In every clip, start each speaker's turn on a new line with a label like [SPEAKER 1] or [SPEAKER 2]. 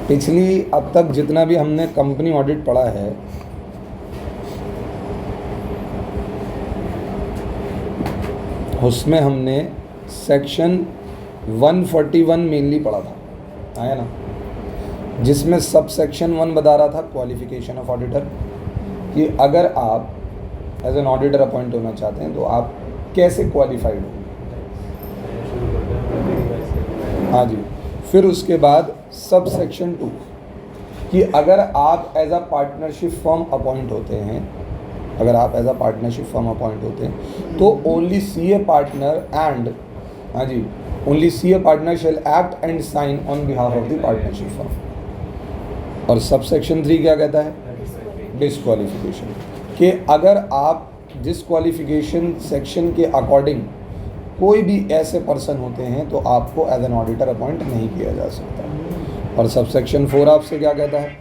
[SPEAKER 1] पिछली अब तक जितना भी हमने कंपनी ऑडिट पढ़ा है उसमें हमने सेक्शन 141 मेनली पढ़ा था, आया ना, जिसमें सब सेक्शन 1 बता रहा था क्वालिफिकेशन ऑफ ऑडिटर, कि अगर आप एज एन ऑडिटर अपॉइंट होना चाहते हैं तो आप कैसे क्वालिफाइड हो। हाँ जी। फिर उसके बाद सब सेक्शन 2 कि अगर आप as a partnership firm appoint होते हैं, अगर आप as a partnership firm appoint होते हैं तो ओनली सीए पार्टनर एंड, हाँ जी, only CA partner shall act and sign on behalf of the partnership firm. और सब सेक्शन 3 क्या कहता है? डिस्क्वालिफिकेशन, कि अगर आप डिस्क्वालिफिकेशन सेक्शन के अकॉर्डिंग कोई भी ऐसे पर्सन होते हैं तो आपको एज एन ऑडिटर अपॉइंट नहीं किया जा सकता। और सब सेक्शन 4 आपसे क्या कहता है?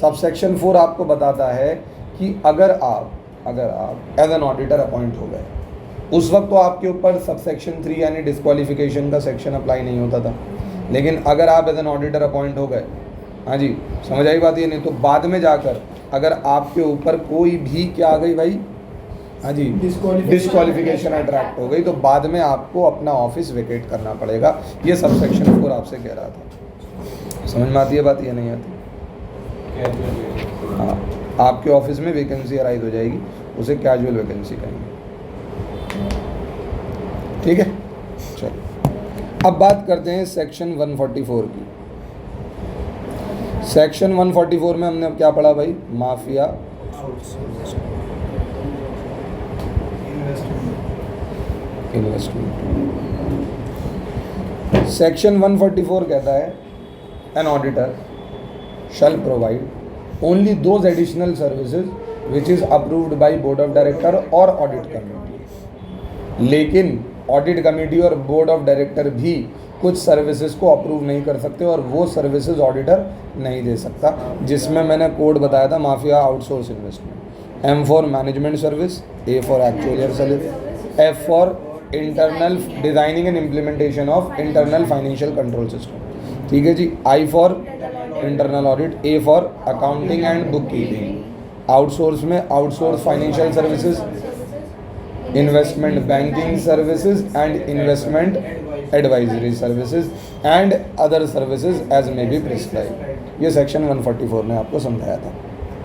[SPEAKER 1] सब सेक्शन 4 आपको बताता है कि अगर आप एज एन ऑडिटर अपॉइंट हो गए, उस वक्त तो आपके ऊपर सब सेक्शन 3 यानी डिस्क्वालिफिकेशन का सेक्शन अप्लाई नहीं होता था, लेकिन अगर आप एज एन ऑडिटर अपॉइंट हो गए, हाँ जी, समझ आई बात? ये नहीं तो बाद में जाकर अगर आपके ऊपर कोई भी क्या आ गई भाई, हाँ जी, डिस्क्वालिफिकेशन अट्रैक्ट हो गई तो बाद में आपको अपना ऑफिस वेकेट करना पड़ेगा। ये सब सेक्शन 4 आपसे कह रहा था। समझ में आती है बात या नहीं आती? हाँ, आपके ऑफिस में वैकेंसी अराइज हो जाएगी, उसे कैजुअल वैकेंसी कहेंगे। ठीक है, चलो अब बात करते हैं सेक्शन 144 की। सेक्शन 144 में हमने अब क्या पढ़ा भाई? Mafia investment. सेक्शन 144 कहता है an auditor shall provide only those additional services which is approved by board of director और ऑडिट कमेटी। लेकिन ऑडिट कमेटी और बोर्ड ऑफ डायरेक्टर भी कुछ सर्विसेज को अप्रूव नहीं कर सकते और वो सर्विसेज ऑडिटर नहीं दे सकता, जिसमें मैंने कोड बताया था mafia outsource investment. M for management service, A for actuarial service, F for internal designing and implementation of internal financial control system. ठीक है जी। I for internal audit, A for accounting and book keeping. Outsource में outsource financial services, investment banking services and investment advisory services and other services as may be prescribe. ये section 144 ने आपको समझाया था।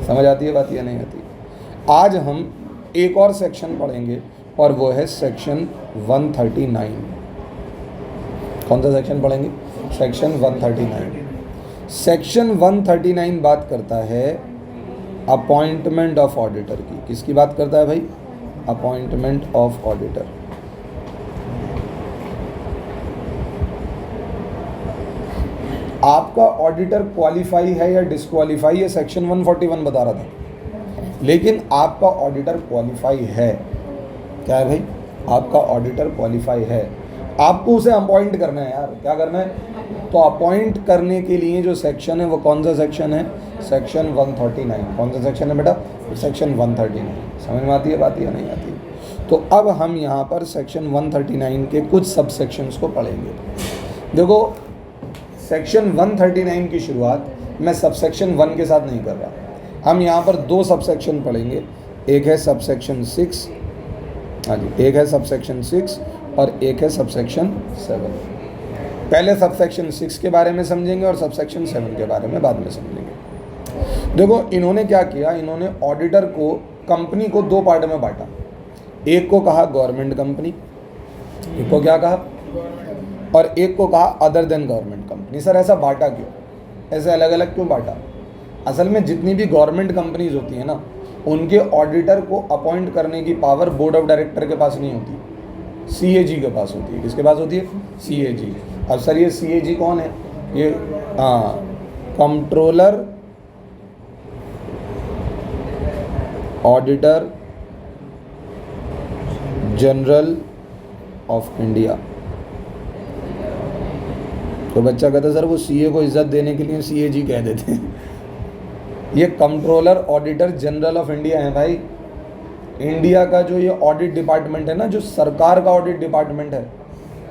[SPEAKER 1] समझ आती है बात या नहीं आती? आज हम एक और सेक्शन पढ़ेंगे और वो है सेक्शन 139। कौन सा सेक्शन पढ़ेंगे? सेक्शन 139। सेक्शन 139 बात करता है अपॉइंटमेंट ऑफ ऑडिटर की। किसकी बात करता है भाई? Appointment of auditor. आपका ऑडिटर क्वालिफाई है या डिस्क्वालीफाई, ये सेक्शन 141 बता रहा था, लेकिन आपका ऑडिटर क्वालिफाई है। क्या है भाई? आपका ऑडिटर क्वालिफाई है, आपको उसे अपॉइंट करना है यार। क्या करना है? तो अपॉइंट करने के लिए जो सेक्शन है वो कौन सा सेक्शन है? सेक्शन 139। कौन सा सेक्शन है बेटा? सेक्शन 139। समझ में आती है बात या नहीं आती? तो अब हम यहाँ पर सेक्शन 139 के कुछ सब सेक्शंस को पढ़ेंगे। देखो, सेक्शन 139 की शुरुआत मैं सब सेक्शन 1 के साथ नहीं कर रहा। हम यहाँ पर 2 सब सेक्शन पढ़ेंगे। एक है सब सेक्शन 6, हाँ जी, एक है सब सेक्शन 6 और एक है सब सेक्शन 7। पहले सब सेक्शन 6 के बारे में समझेंगे और सब सेक्शन 7 के बारे में बाद में समझेंगे। देखो, इन्होंने क्या किया, इन्होंने ऑडिटर को, कंपनी को 2 पार्ट में बांटा। एक को कहा गवर्नमेंट कंपनी, एक को क्या कहा, और एक को कहा other than government company. Sir ऐसा बांटा क्यों? ऐसे अलग अलग क्यों बांटा? असल में जितनी भी गवर्नमेंट कंपनीज होती हैं ना, उनके ऑडिटर को अपॉइंट करने की पावर बोर्ड ऑफ डायरेक्टर के पास नहीं होती, CAG के पास होती है। किसके पास होती है? CAG। अब सर ये CAG कौन है? ये controller auditor general of India. तो बच्चा कहता है सर वो CA को इज्जत देने के लिए CAG कह देते हैं। ये controller auditor general of India है भाई। इंडिया का जो ये ऑडिट डिपार्टमेंट है ना, जो सरकार का ऑडिट डिपार्टमेंट है,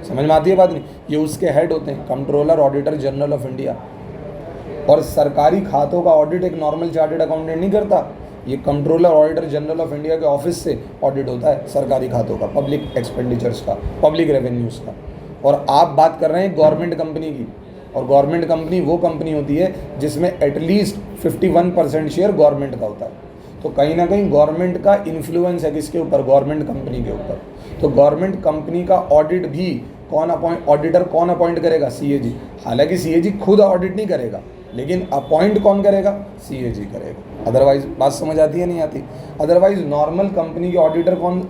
[SPEAKER 1] समझ में आती है बात नहीं? ये उसके हेड होते हैं, controller auditor general of India. और सरकारी खातों का ऑडिट एक नॉर्मल चार्टेड अकाउंटेंट नहीं करता, ये controller auditor general of India के ऑफिस से ऑडिट होता है सरकारी खातों का, पब्लिक एक्सपेंडिचर्स का, पब्लिक रेवेन्यूज़ का। और आप बात कर रहे हैं गवर्नमेंट कंपनी की, और गवर्नमेंट कंपनी वो कंपनी होती है जिसमें एटलीस्ट 51% शेयर गवर्नमेंट का होता है। तो कहीं ना कहीं गवर्नमेंट का इन्फ्लुएंस है किसके ऊपर, गवर्नमेंट कंपनी के ऊपर। तो गवर्नमेंट कंपनी का ऑडिट भी ऑडिटर कौन अपॉइंट करेगा, सीएजी। हालांकि सीएजी खुद ऑडिट नहीं करेगा, लेकिन अपॉइंट कौन करेगा, सीएजी करेगा। अदरवाइज बात समझ आती है नहीं आती। अदरवाइज नॉर्मल कंपनी के ऑडिटर कौन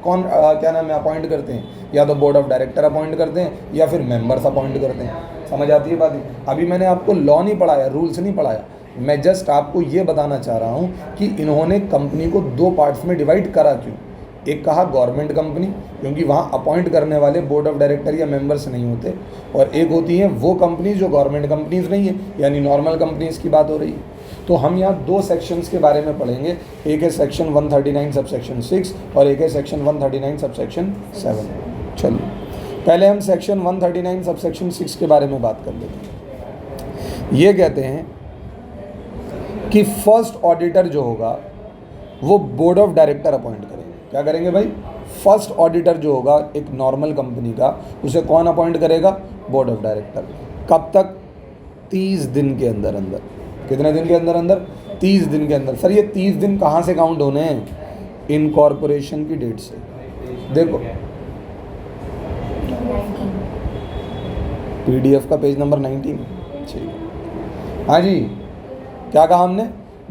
[SPEAKER 1] क्या नाम है अपॉइंट करते हैं, या तो बोर्ड ऑफ डायरेक्टर अपॉइंट करते हैं या फिर मेंबर्स अपॉइंट करते हैं। समझ आती है बात। अभी मैंने आपको लॉ नहीं पढ़ाया, रूल्स नहीं पढ़ाया, मैं जस्ट आपको ये बताना चाह रहा हूँ कि इन्होंने कंपनी को 2 पार्ट्स में डिवाइड करा क्यों। एक कहा गवर्नमेंट कंपनी, क्योंकि वहाँ अपॉइंट करने वाले बोर्ड ऑफ डायरेक्टर या मेंबर्स नहीं होते, और एक होती है वो कंपनी जो गवर्नमेंट कंपनीज नहीं है, यानी नॉर्मल कंपनीज की बात हो रही है। तो हम यहाँ 2 सेक्शंस के बारे में पढ़ेंगे, एक है सेक्शन 139 सबसेक्शन 6 और एक है सेक्शन 139 सबसेक्शन 7। चलिए पहले हम सेक्शन 139 सबसेक्शन 6 के बारे में बात कर लेते हैं। ये कहते हैं कि फर्स्ट ऑडिटर जो होगा वो बोर्ड ऑफ डायरेक्टर अपॉइंट करेंगे। क्या करेंगे भाई, फर्स्ट ऑडिटर जो होगा एक नॉर्मल कंपनी का, उसे कौन अपॉइंट करेगा, बोर्ड ऑफ डायरेक्टर। कब तक, 30 दिन के अंदर अंदर। कितने दिन के अंदर अंदर, 30 दिन के अंदर। सर ये 30 दिन कहाँ से काउंट होने हैं, इनकॉर्पोरेशन की डेट से। देखो पीडीएफ का पेज नंबर 19। ठीक, हाँ जी, क्या कहा हमने,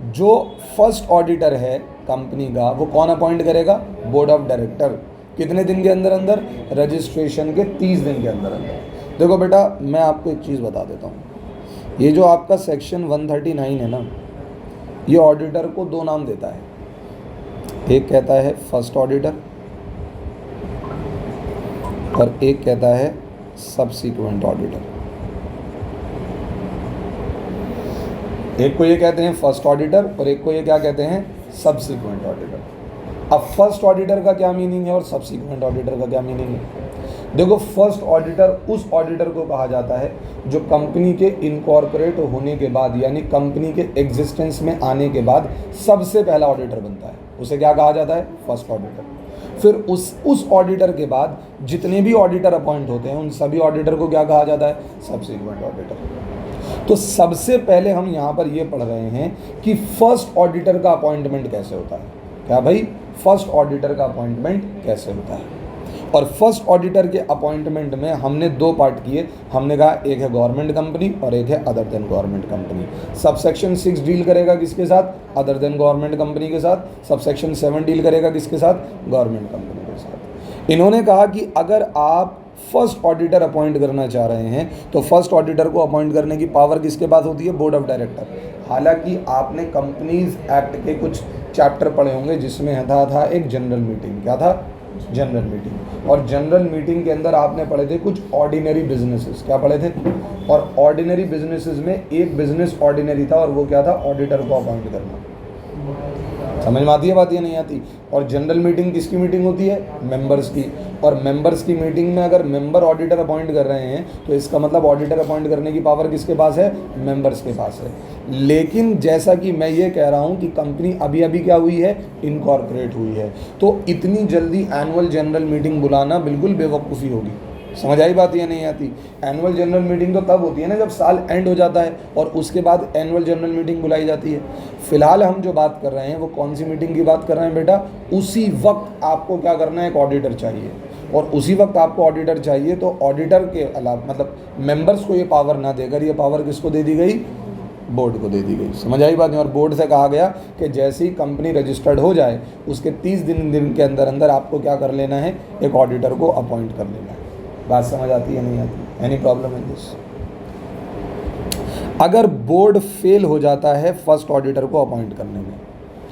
[SPEAKER 1] जो फर्स्ट ऑडिटर है कंपनी का वो कौन अपॉइंट करेगा, बोर्ड ऑफ डायरेक्टर। कितने दिन के अंदर अंदर, रजिस्ट्रेशन के 30 दिन के अंदर अंदर। देखो बेटा मैं आपको एक चीज़ बता देता हूँ, ये जो आपका सेक्शन 139 है ना, ये ऑडिटर को 2 नाम देता है। एक कहता है फर्स्ट ऑडिटर और एक कहता है सब्सीक्वेंट ऑडिटर। एक को ये कहते हैं फर्स्ट ऑडिटर और एक को ये क्या कहते हैं, सब्सीक्वेंट ऑडिटर। अब फर्स्ट ऑडिटर का क्या मीनिंग है और सब्सीक्वेंट ऑडिटर का क्या मीनिंग है। देखो फर्स्ट ऑडिटर उस ऑडिटर को कहा जाता है जो कंपनी के इनकॉर्पोरेट होने के बाद, यानी कंपनी के एग्जिस्टेंस में आने के बाद सबसे पहला ऑडिटर बनता है, उसे क्या कहा जाता है, फर्स्ट ऑडिटर। फिर उस ऑडिटर के बाद जितने भी ऑडिटर अपॉइंट होते हैं उन सभी ऑडिटर को क्या कहा जाता है, सब्सीक्वेंट ऑडिटर। तो सबसे पहले हम यहाँ पर ये पढ़ रहे हैं कि फर्स्ट ऑडिटर का अपॉइंटमेंट कैसे होता है। क्या भाई, फर्स्ट ऑडिटर का अपॉइंटमेंट कैसे होता है। और फर्स्ट ऑडिटर के अपॉइंटमेंट में हमने 2 पार्ट किए। हमने कहा एक है गवर्नमेंट कंपनी और एक है other than government company. Subsection 6 deal करेगा किसके साथ, अदर देन गवर्नमेंट कंपनी के साथ। सबसेक्शन 7 डील करेगा किसके साथ, गवर्नमेंट कंपनी के साथ। इन्होंने कहा कि अगर आप फर्स्ट ऑडिटर अपॉइंट करना चाह रहे हैं तो फर्स्ट ऑडिटर को अपॉइंट करने की पावर किसके पास होती है, बोर्ड ऑफ डायरेक्टर। हालांकि आपने कंपनीज एक्ट के कुछ चैप्टर पढ़े होंगे जिसमें था एक जनरल मीटिंग। क्या था, जनरल मीटिंग। और जनरल मीटिंग के अंदर आपने पढ़े थे कुछ ऑर्डिनरी बिजनेसेस। क्या पढ़े थे, और ऑर्डिनरी बिजनेसेस में एक बिजनेस ऑर्डिनरी था और वो क्या था, ऑडिटर को अपॉइंट करना। समझ में आती है बात, ये नहीं आती। और जनरल मीटिंग किसकी मीटिंग होती है, मेंबर्स की। और मेंबर्स की मीटिंग में अगर मेंबर ऑडिटर अपॉइंट कर रहे हैं तो इसका मतलब ऑडिटर अपॉइंट करने की पावर किसके पास है, मेंबर्स के पास है। लेकिन जैसा कि मैं ये कह रहा हूँ कि कंपनी अभी अभी क्या हुई है, इनकॉर्पोरेट हुई है, तो इतनी जल्दी एनुअल जनरल मीटिंग बुलाना बिल्कुल बेवकूफ़ी होगी। समझ आई बात, ये नहीं आती। एनुअल जनरल मीटिंग तो तब होती है ना जब साल एंड हो जाता है और उसके बाद एनुअल जनरल मीटिंग बुलाई जाती है। फिलहाल हम जो बात कर रहे हैं वो कौन सी मीटिंग की बात कर रहे हैं बेटा, उसी वक्त आपको क्या करना है, एक ऑडिटर चाहिए। और उसी वक्त आपको ऑडिटर चाहिए तो ऑडिटर के अलावा मतलब मेंबर्स को ये पावर ना देकर ये पावर किसको दे दी गई, बोर्ड को दे दी गई। समझ आई बात नहीं। और बोर्ड से कहा गया कि जैसे ही कंपनी रजिस्टर्ड हो जाए उसके 30 दिन के अंदर अंदर आपको क्या कर लेना है, एक ऑडिटर को अपॉइंट कर लेना है। बात समझ आती है नहीं आती, एनी प्रॉब्लम इन दिस। अगर बोर्ड फेल हो जाता है फर्स्ट ऑडिटर को अपॉइंट करने में,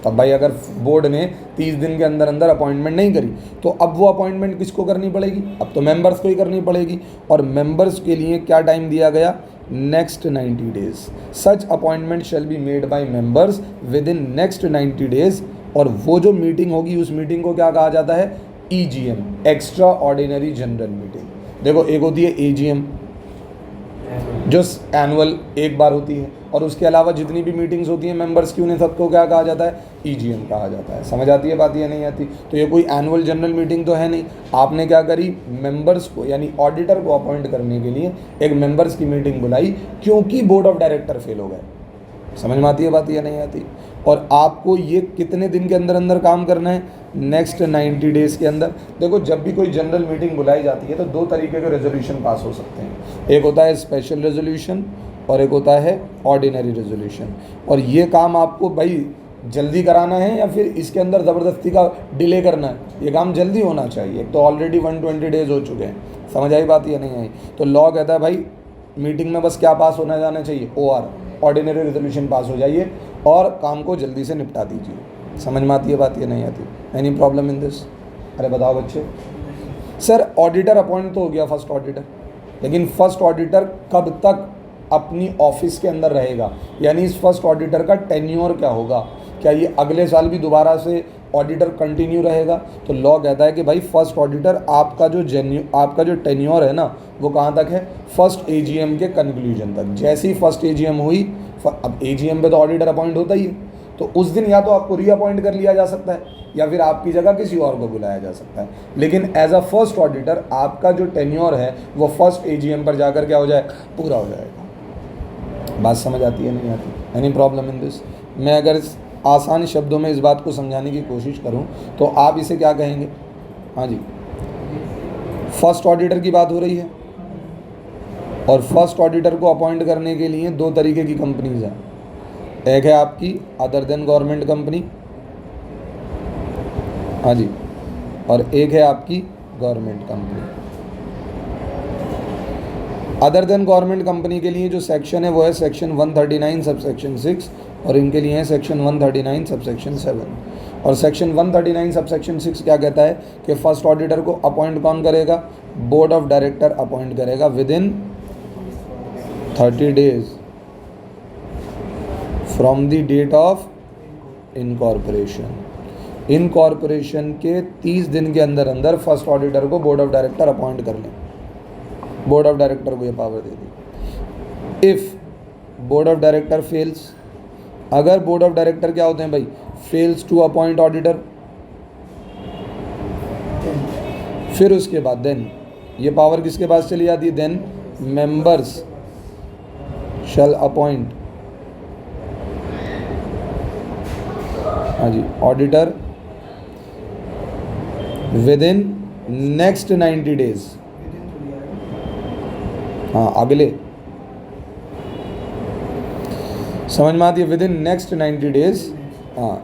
[SPEAKER 1] तब भाई अगर बोर्ड ने 30 दिन के अंदर अंदर अपॉइंटमेंट नहीं करी तो अब वो अपॉइंटमेंट किसको करनी पड़ेगी, अब तो मेंबर्स को ही करनी पड़ेगी। और मेंबर्स के लिए क्या टाइम दिया गया, next 90 days. Such appointment shall be made by members with in next 90 days. और वो जो मीटिंग होगी उस मीटिंग को क्या कहा जाता है, EGM, extra ordinary general meeting. देखो एक होती है AGM, जो एनुअल एक बार होती है, और उसके अलावा जितनी भी मीटिंग्स होती हैं मेंबर्स की, उन्हें सबको क्या कहा जाता है? ईजीएम कहा जाता है। समझ आती है बात या नहीं आती? तो ये कोई एनुअल जनरल मीटिंग तो है नहीं, आपने क्या करी, मेंबर्स को यानी ऑडिटर को अपॉइंट करने के लिए एक मेंबर्स की मीटिंग बुलाई, क्योंकि बोर्ड ऑफ डायरेक्टर फेल हो गए। समझ में आती है बात या नहीं आती? और आपको ये कितने दिन के अंदर अंदर काम करना है? नेक्स्ट 90 डेज़ के अंदर। देखो, जब भी कोई जनरल मीटिंग बुलाई जाती है तो दो तरीके के रेजोल्यूशन पास हो सकते हैं, एक होता है स्पेशल रेजोल्यूशन और एक होता है ऑर्डिनरी रेजोल्यूशन। और ये काम आपको भाई जल्दी कराना है या फिर इसके अंदर ज़बरदस्ती का डिले करना है? ये काम जल्दी होना चाहिए। तो ऑलरेडी 120 डेज़ हो चुके हैं। समझ आई बात या नहीं आई? तो लॉ कहता है भाई मीटिंग में बस क्या पास होना जाना चाहिए? OR, ऑर्डिनरी रेजोल्यूशन पास हो जाइए और काम को जल्दी से निपटा दीजिए। समझ में आती है बात या नहीं आती? Any problem in this? अरे बताओ बच्चे। सर ऑडिटर अपॉइंट तो हो गया, फर्स्ट ऑडिटर, लेकिन फर्स्ट ऑडिटर कब तक अपनी ऑफिस के अंदर रहेगा? यानी इस फर्स्ट ऑडिटर का टेन्योर क्या होगा? क्या ये अगले साल भी दोबारा से ऑडिटर कंटिन्यू रहेगा? तो लॉ कहता है कि भाई फर्स्ट ऑडिटर आपका जो टेन्योर है ना, वो कहाँ तक है? फर्स्ट AGM के कंक्लूजन तक। जैसे ही फर्स्ट AGM हुई, अब AGM पे तो ऑडिटर अपॉइंट होता ही है, तो उस दिन या तो आपको रीअपॉइंट कर लिया जा सकता है या फिर आपकी जगह किसी और को बुलाया जा सकता है। लेकिन एज अ फर्स्ट ऑडिटर आपका जो टेन्योर है वो फर्स्ट AGM पर जाकर क्या हो जाए? पूरा हो जाएगा। बात समझ आती है नहीं आती? Any problem in this? मैं अगर आसान शब्दों में इस बात को समझाने की कोशिश करूं तो आप इसे क्या कहेंगे? हाँ जी, फर्स्ट ऑडिटर की बात हो रही है और फर्स्ट ऑडिटर को अपॉइंट करने के लिए दो तरीके की कंपनीज हैं। एक है आपकी अदर देन गवर्नमेंट कंपनी, हाँ जी, और एक है आपकी government company. Other than government company के लिए जो सेक्शन है वो है सेक्शन 139 सबसेक्शन 6 और इनके लिए है सेक्शन 139 सबसेक्शन 7। और सेक्शन 139 सबसेक्शन 6 क्या कहता है कि फर्स्ट ऑडिटर को अपॉइंट कौन करेगा? बोर्ड ऑफ डायरेक्टर अपॉइंट करेगा within 30 days from the date of incorporation. Incorporation के 30 दिन के अंदर अंदर फर्स्ट ऑडिटर को बोर्ड ऑफ डायरेक्टर अपॉइंट कर लें। बोर्ड ऑफ डायरेक्टर को ये पावर दे दी। If board of director fails, अगर बोर्ड ऑफ डायरेक्टर क्या होते हैं भाई? फेल्स टू अपॉइंट ऑडिटर, फिर उसके बाद देन ये पावर किसके पास चली जाती है? देन मेंबर्स शैल अपॉइंट, हाँ जी, auditor within next 90 days. हाँ, अगले, समझ में आती है? विद इन नेक्स्ट 90 डेज, हाँ,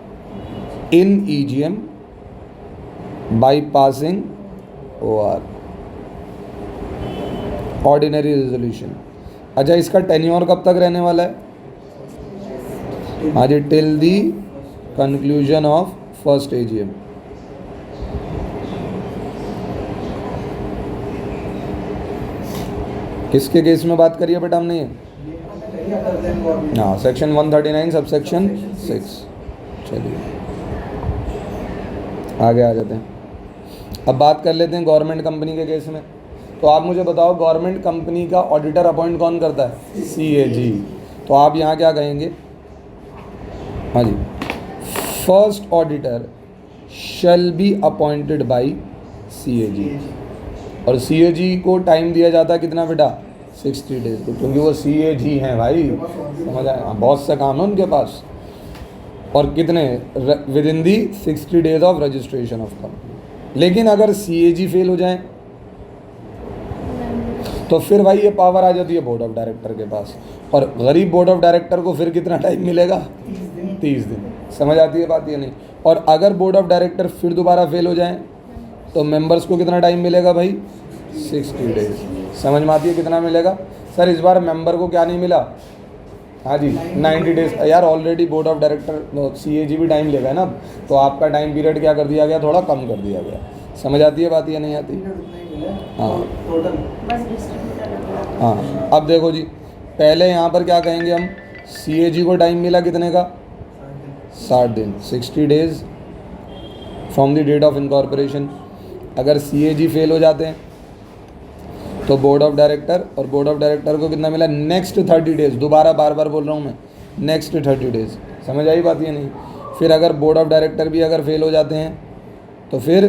[SPEAKER 1] in EGM by passing OR, ordinary resolution. अच्छा, इसका टेन्योर कब तक रहने वाला है? हाँ जी, till the conclusion of first AGM। किसके केस में बात करिए बेटा हमने? हाँ, सेक्शन 139 सबसेक्शन 6। चलिए आगे आ जाते हैं। अब बात कर लेते हैं गवर्नमेंट कंपनी के केस में। तो आप मुझे बताओ, गवर्नमेंट कंपनी का ऑडिटर अपॉइंट कौन करता है? CAG। तो आप यहाँ क्या कहेंगे? हाँ जी, first auditor shall be appointed by CAG। और CAG को टाइम दिया जाता है कितना बेटा? 60 डेज को, क्योंकि वो CAG हैं भाई, समझ आया? बहुत से काम है उनके पास। और कितने? With in the 60 days of registration of company. लेकिन अगर CAG फेल हो जाए तो फिर भाई ये पावर आ जाती है बोर्ड ऑफ डायरेक्टर के पास। और गरीब बोर्ड ऑफ डायरेक्टर को फिर कितना टाइम मिलेगा? 30 दिन। समझ आती है बात या नहीं? और अगर बोर्ड ऑफ डायरेक्टर फिर दोबारा फेल हो जाए तो मेंबर्स को कितना टाइम मिलेगा भाई? 60 डेज। समझ में आती है कितना मिलेगा? सर इस बार मेंबर को क्या नहीं मिला? हाँ जी, 90 डेज। यार already board of director CAG भी टाइम लेगा ना, तो आपका टाइम पीरियड क्या कर दिया गया? थोड़ा कम कर दिया गया। समझ आती है बात या नहीं आती? हाँ हाँ, अब देखो जी, पहले यहाँ पर क्या कहेंगे हम? CAG को टाइम मिला कितने का? 60 दिन, 60 days from the date of incorporation. अगर CAG फेल हो जाते हैं तो बोर्ड ऑफ डायरेक्टर, और बोर्ड ऑफ डायरेक्टर को कितना मिला? Next 30 days. दोबारा बार बार बोल रहा हूँ मैं, नेक्स्ट 30 डेज। समझ आई बात? ये नहीं। फिर अगर बोर्ड ऑफ डायरेक्टर भी अगर फेल हो जाते हैं तो फिर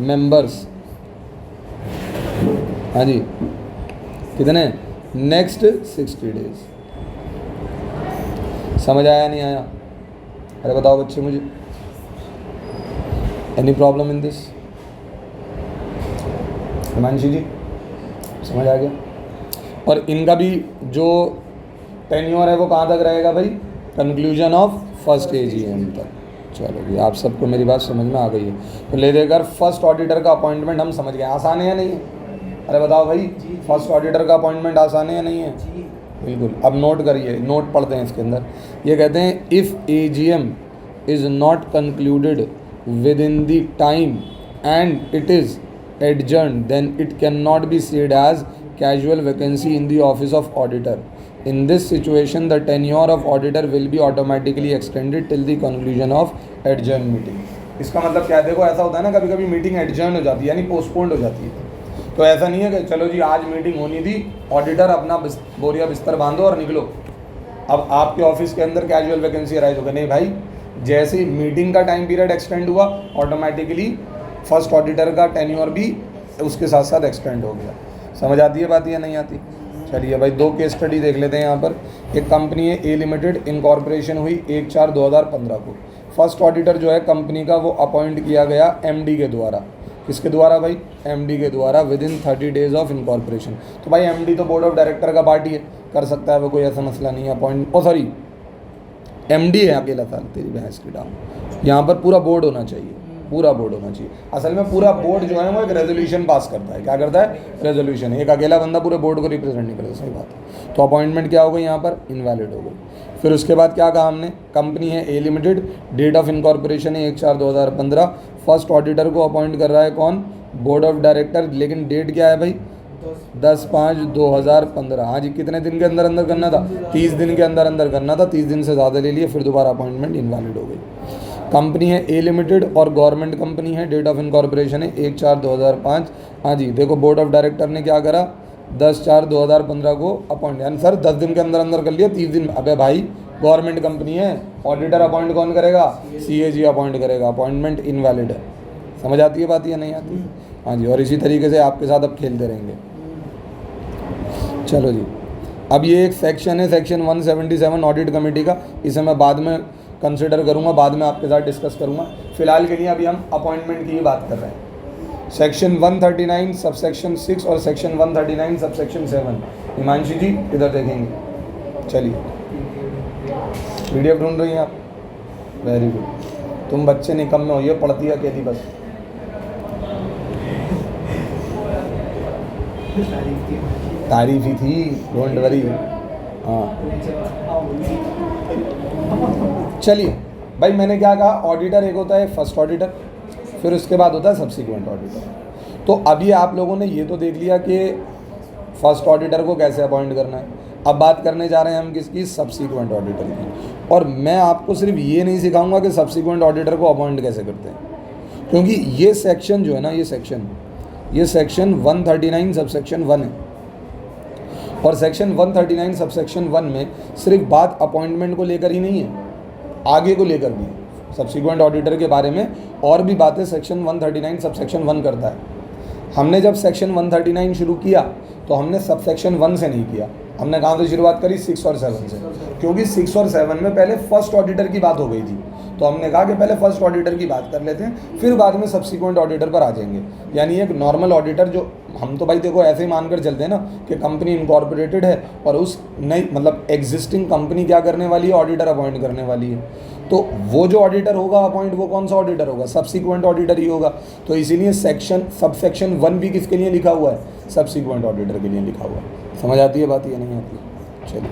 [SPEAKER 1] मेंबर्स, हाँ जी, कितने? Next 60 days. समझ आया नहीं आया? अरे बताओ बच्चे मुझे, any problem in this? Himanshi ji समझ आ गया? और इनका भी जो टेन्योर है वो कहाँ तक रहेगा भाई? कंक्लूजन ऑफ फर्स्ट AGM तक। चलो जी, आप सबको मेरी बात समझ में आ गई है। तो ले देकर फर्स्ट ऑडिटर का अपॉइंटमेंट हम समझ गए, आसान है या नहीं है? अरे बताओ भाई, फर्स्ट ऑडिटर का अपॉइंटमेंट आसान है या नहीं है? बिल्कुल। अब नोट करिए, नोट पढ़ते हैं इसके अंदर। ये कहते हैं if AGM is not concluded with in the time and it is adjourned, then it cannot be said as casual vacancy in the office of auditor. In this situation, the tenure of auditor will be automatically extended till the conclusion of adjourned meeting. इसका मतलब क्या है? देखो ऐसा होता है ना, कभी कभी मीटिंग एडजर्न हो जाती है, यानी पोस्टपोन्ड हो जाती है। तो ऐसा नहीं है कि चलो जी आज मीटिंग होनी थी, ऑडिटर अपना बोरिया बिस्तर बांधो और निकलो। अब आपके ऑफिस के अंदर कैजुअल वैकेंसी अराइज हो गई। नहीं भाई, जैसे ही मीटिंग का टाइम पीरियड एक्सटेंड हुआ, ऑटोमेटिकली फर्स्ट ऑडिटर का टेन्योर भी उसके साथ साथ एक्सटेंड हो गया। समझ आती है बात या नहीं आती? चलिए भाई, दो केस स्टडी देख लेते हैं यहाँ पर। एक कंपनी है ए लिमिटेड, इनकॉर्पोरेशन हुई 1/4/2015 को। फर्स्ट ऑडिटर जो है कंपनी का वो अपॉइंट किया गया MD के द्वारा। किसके द्वारा भाई? MD के द्वारा, with in 30 days of incorporation. तो भाई MD तो बोर्ड ऑफ डायरेक्टर का पार्टी है, कर सकता है वो, कोई ऐसा मसला नहीं है। अपॉइंट सॉरी MD है अकेला, साल तेरी भैंस की डांग। यहाँ पर पूरा बोर्ड होना चाहिए, पूरा बोर्ड होना चाहिए। असल में पूरा बोर्ड जो है वो एक रेजोल्यूशन पास करता है। क्या करता है? रेजोल्यूशन। एक अकेला बंदा पूरे बोर्ड को रिप्रेजेंट नहीं करता। सही बात है। तो अपॉइंटमेंट क्या हो गई यहाँ पर? इनवैलिड हो गई। फिर उसके बाद क्या कहा हमने? कंपनी है ए लिमिटेड, डेट ऑफ इनकॉर्पोरेशन है 1/4/2015। फर्स्ट ऑडिटर को अपॉइंट कर रहा है कौन? Board of director. लेकिन डेट क्या है भाई? 10/5/2015। हाँ जी, कितने दिन के अंदर अंदर करना था? 30 दिन के अंदर अंदर करना था। 30 दिन से ज़्यादा ले लिए, फिर दोबारा अपॉइंटमेंट इनवैलिड हो गई। कंपनी है ए लिमिटेड और गवर्नमेंट कंपनी है, डेट ऑफ इनकॉर्पोरेशन है 1/4/2005। हाँ जी, देखो बोर्ड ऑफ डायरेक्टर ने क्या करा? 10/4/2015 को अपॉइंट, यानी सर 10 दिन के अंदर अंदर कर लिया, 30 दिन। अबे भाई गवर्नमेंट कंपनी है, ऑडिटर अपॉइंट कौन करेगा? CAG अपॉइंट करेगा। अपॉइंटमेंट इनवैलिड है। समझ आती है बात या नहीं आती? हाँ जी। और इसी तरीके से आपके साथ अब खेलते रहेंगे। चलो जी, अब ये एक सेक्शन है, सेक्शन 177 ऑडिट कमेटी का। इसे मैं बाद में कंसिडर करूँगा, बाद में आपके साथ डिस्कस करूँगा। फिलहाल के लिए अभी हम अपॉइंटमेंट की ही बात कर रहे हैं। सेक्शन 139 सबसेक्शन 6 और सेक्शन 139 सबसेक्शन 7। हिमांशी जी इधर देखेंगे। चलिए, PDF ढूंढ रही हैं आप? Very good. तुम बच्चे निकम्मे हो, ये पढ़ती है अकेली बस। तारीफ ही थी, डोंट वरी। हाँ चलिए भाई, मैंने क्या कहा? ऑडिटर एक होता है फर्स्ट ऑडिटर, फिर उसके बाद होता है सब्सिक्वेंट ऑडिटर। तो अभी आप लोगों ने ये तो देख लिया कि फर्स्ट ऑडिटर को कैसे अपॉइंट करना है। अब बात करने जा रहे हैं हम किसकी? सब्सिक्वेंट ऑडिटर की। और मैं आपको सिर्फ ये नहीं सिखाऊंगा कि सब्सिक्वेंट ऑडिटर को अपॉइंट कैसे करते हैं, क्योंकि ये सेक्शन जो है ना, ये सेक्शन 139 सबसेक्शन 1 है। और सेक्शन 139 सबसेक्शन 1 में सिर्फ बात अपॉइंटमेंट को लेकर ही नहीं है, आगे को लेकर भी। सब्सिक्वेंट ऑडिटर के बारे में और भी बातें सेक्शन 139 सबसेक्शन 1 करता है। हमने जब सेक्शन 139 शुरू किया तो हमने सबसेक्शन 1 से नहीं किया, हमने कहाँ से शुरुआत करी? 6 और 7 से, क्योंकि 6 और 7 में पहले फर्स्ट ऑडिटर की बात हो गई थी। तो हमने कहा कि पहले फर्स्ट ऑडिटर की बात कर लेते हैं, फिर बाद में सब्सिक्वेंट ऑडिटर पर आ जाएंगे। यानी एक नॉर्मल ऑडिटर, जो हम तो भाई देखो ऐसे ही मानकर चलते हैं ना कि कंपनी इनकॉर्पोरेटेड है और उस नई मतलब एग्जिस्टिंग कंपनी क्या करने वाली है? ऑडिटर अपॉइंट करने वाली है। तो वो जो ऑडिटर होगा अपॉइंट, वो कौन सा ऑडिटर होगा? सब्सिक्वेंट ऑडिटर ही होगा। तो इसीलिए सबसेक्शन 1 भी किसके लिए लिखा हुआ है? सब्सिक्वेंट ऑडिटर के लिए लिखा हुआ है। समझ आती है बात या नहीं आती? चलिए,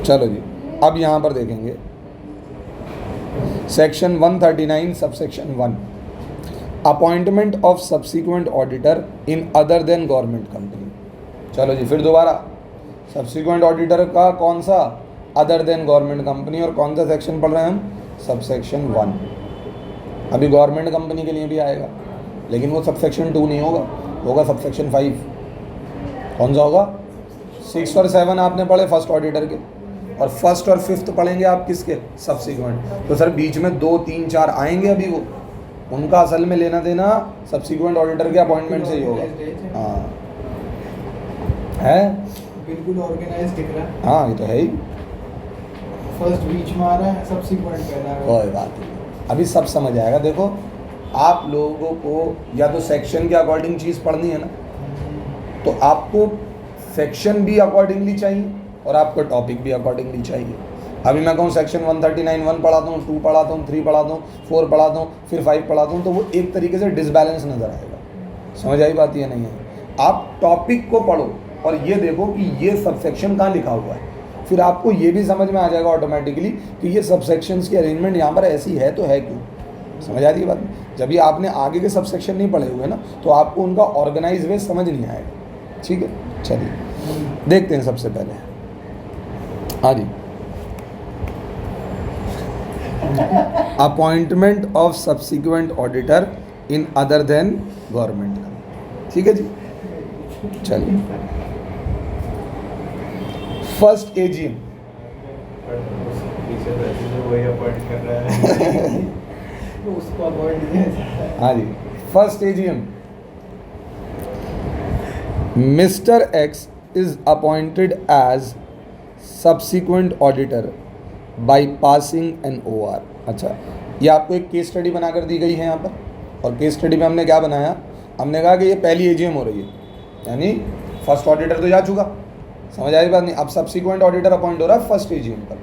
[SPEAKER 1] चलो जी, अब यहाँ पर देखेंगे section 139 subsection 1, appointment of subsequent auditor in other than government company. चलो जी, फिर दोबारा सब्सिक्वेंट ऑडिटर का कौन सा? Other than government company. और कौन सा सेक्शन पढ़ रहे हैं हम? सबसेक्शन 1। अभी गवर्नमेंट कंपनी के लिए भी आएगा, लेकिन वो सबसेक्शन 2 नहीं होगा, होगा सबसेक्शन 5। कौन सा होगा? 6 और 7 आपने पढ़े फर्स्ट ऑडिटर के, और फर्स्ट और फिफ्थ पढ़ेंगे आप किसके? सब्सिक्वेंट। तो सर बीच में 2, 3, 4 आएंगे अभी, वो उनका असल में लेना देना सब्सिक्वेंट ऑडिटर के अपॉइंटमेंट से ही होगा। हाँ है,
[SPEAKER 2] बिल्कुल ऑर्गेनाइज दिख रहा है।
[SPEAKER 1] हाँ ये तो है ही।
[SPEAKER 2] फर्स्ट बीच में आ रहा है, सब्सिक्वेंट पहला है।
[SPEAKER 1] कोई बात नहीं, अभी सब समझ आएगा। देखो आप लोगों को या तो सेक्शन के अकॉर्डिंग चीज़ पढ़नी है ना, तो आपको सेक्शन भी अकॉर्डिंगली चाहिए और आपको टॉपिक भी अकॉर्डिंगली चाहिए। अभी मैं कहूँ सेक्शन 139 1 पढ़ाता हूँ, 2 पढ़ाता हूँ, 3 पढ़ाता हूँ, 4 पढ़ाता हूँ, फिर 5 पढ़ाता हूँ, तो वो एक तरीके से डिसबैलेंस नज़र आएगा। समझ आई बात? ये नहीं है। आप टॉपिक को पढ़ो और ये देखो कि ये सबसेक्शन कहाँ लिखा हुआ है, फिर आपको ये भी समझ में आ जाएगा ऑटोमेटिकली कि ये सबसेक्शंस की अरेंजमेंट यहाँ पर ऐसी है तो है क्यों। समझ आ रही है बात? जब भी आपने आगे के सबसेक्शन नहीं पढ़े हुए ना, तो आपको उनका ऑर्गेनाइज वे समझ नहीं आएगा। ठीक है, चलिए देखते हैं सबसे पहले। हाँ जी, appointment of subsequent auditor in other than government का। ठीक है जी, चलिए। फर्स्ट एजीएम,
[SPEAKER 2] उसको अवॉइड किया जाए।
[SPEAKER 1] हाँ जी, first AGM, mister X is appointed as subsequent auditor by passing an OR। अच्छा, ये आपको एक केस स्टडी बनाकर दी गई है यहाँ पर, और केस स्टडी में हमने क्या बनाया? हमने कहा कि ये पहली एजीएम हो रही है, यानी फर्स्ट ऑडिटर तो जा चुका। समझ आई बात? नहीं, अब सब्सिक्वेंट ऑडिटर अपॉइंट हो रहा है फर्स्ट एजीएम पर।